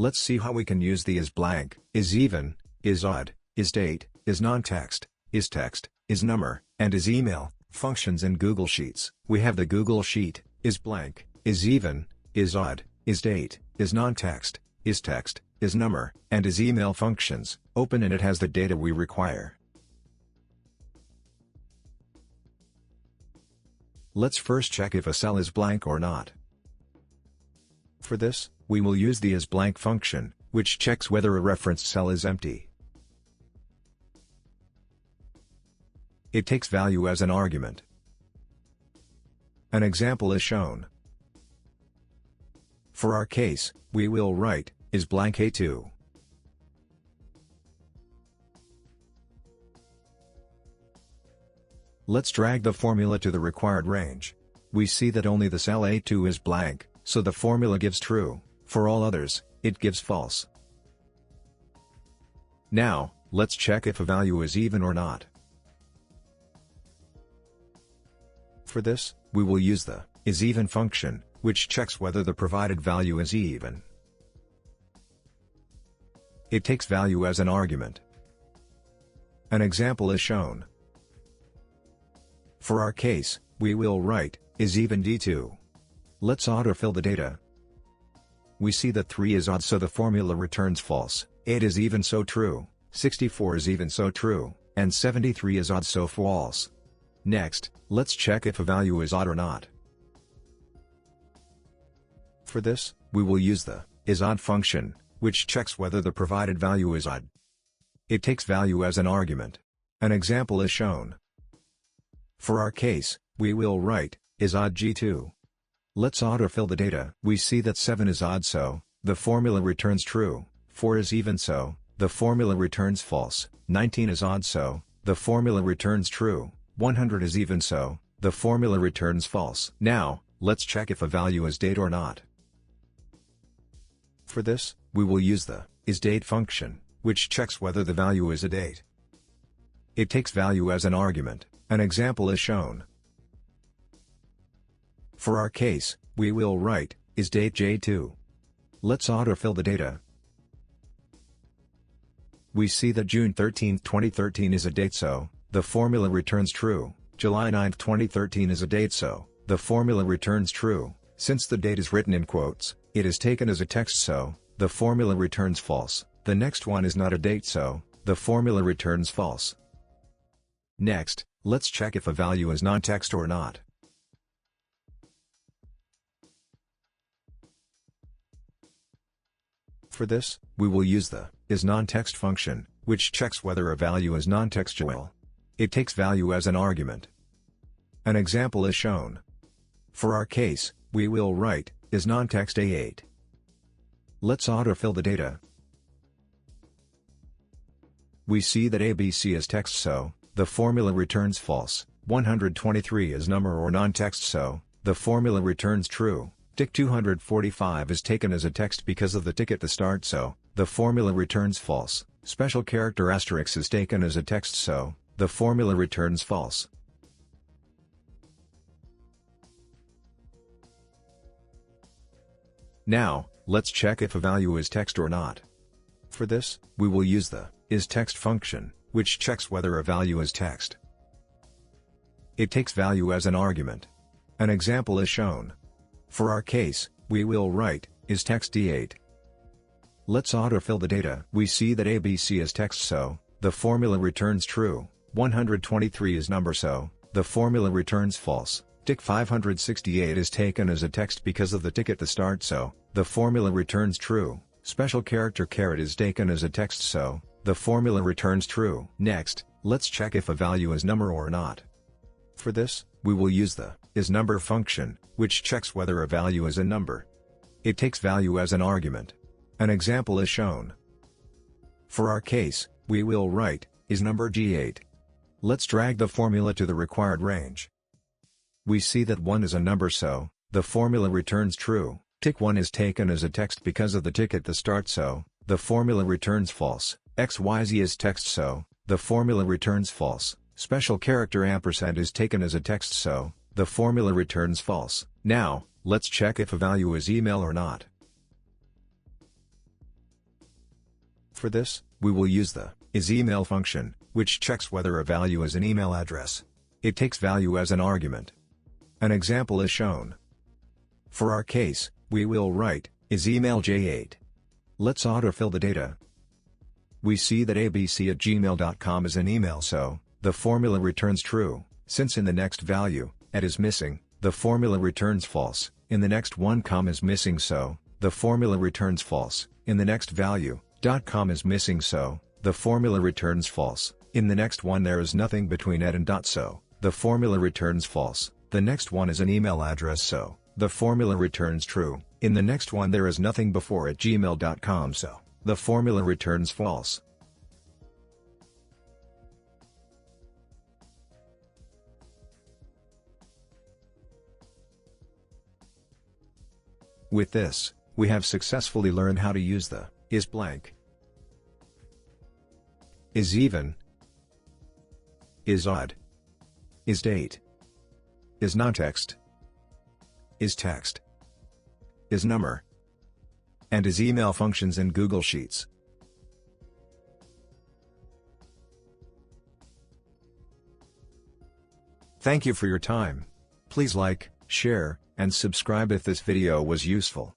Let's see how we can use the is blank, is even, is odd, is date, is non-text, is text, is number, and is email functions in Google Sheets. We have the Google Sheet, is blank, is even, is odd, is date, is non-text, is text, is number, and is email functions. Open and it has the data we require. Let's first check if a cell is blank or not. For this, we will use the isBlank function, which checks whether a referenced cell is empty. It takes value as an argument. An example is shown. For our case, we will write, is blank A2. Let's drag the formula to the required range. We see that only the cell A2 is blank, so the formula gives true. For all others, it gives false. Now, let's check if a value is even or not. For this, we will use the isEven function, which checks whether the provided value is even. It takes value as an argument. An example is shown. For our case, we will write, is even D2. Let's autofill the data. We see that 3 is odd, so the formula returns false, 8 is even, so true, 64 is even, so true, and 73 is odd, so false. Next, let's check if a value is odd or not. For this, we will use the isOdd function, which checks whether the provided value is odd. It takes value as an argument. An example is shown. For our case, we will write, is odd G2. Let's autofill the data. We see that 7 is odd, so the formula returns true, 4 is even, so the formula returns false, 19 is odd, so the formula returns true, 100 is even, so the formula returns false. Now, let's check if a value is date or not. For this, we will use the isDate function, which checks whether the value is a date. It takes value as an argument. An example is shown. For our case, we will write, is date J2. Let's autofill the data. We see that June 13, 2013 is a date, so the formula returns true. July 9, 2013 is a date, so the formula returns true. Since the date is written in quotes, it is taken as a text, so the formula returns false. The next one is not a date, so the formula returns false. Next, let's check if a value is non-text or not. For this, we will use the isNonText function, which checks whether a value is non-textual. It takes value as an argument. An example is shown. For our case, we will write, is non-text A8. Let's autofill the data. We see that ABC is text, so the formula returns false. 123 is number or non-text, so the formula returns true. Tick 245 is taken as a text because of the tick at the start, so the formula returns false. Special character asterisk is taken as a text, so the formula returns false. Now, let's check if a value is text or not. For this, we will use the isText function, which checks whether a value is text. It takes value as an argument. An example is shown. For our case, we will write, is text D8. Let's autofill the data. We see that ABC is text, so the formula returns true. 123 is number, so the formula returns false. Tick 568 is taken as a text because of the tick at the start, so the formula returns true. Special character caret is taken as a text, so the formula returns true. Next, let's check if a value is number or not. For this, we will use the isNumber function, which checks whether a value is a number. It takes value as an argument. An example is shown. For our case, we will write, is number G8. Let's drag the formula to the required range. We see that 1 is a number, so the formula returns true. Tick 1 is taken as a text because of the tick at the start, so the formula returns false. XYZ is text, so the formula returns false. Special character ampersand is taken as a text, so the formula returns false. Now, let's check if a value is email or not. For this, we will use the isEmail function, which checks whether a value is an email address. It takes value as an argument. An example is shown. For our case, we will write isEmail J8. Let's autofill the data. We see that abc@gmail.com is an email, so the formula returns true, since in the next value, at is missing, the formula returns false, in the next one is missing, so the formula returns false, in the next value, .com is missing, so the formula returns false, in the next one there is nothing between at and dot, so the formula returns false, the next one is an email address, so the formula returns true, in the next one there is nothing before at gmail.com, so the formula returns false. With this, we have successfully learned how to use the is blank, is even, is odd, is date, is non-text, is text, is number, and is email functions in Google Sheets. Thank you for your time. Please like, share, and subscribe if this video was useful.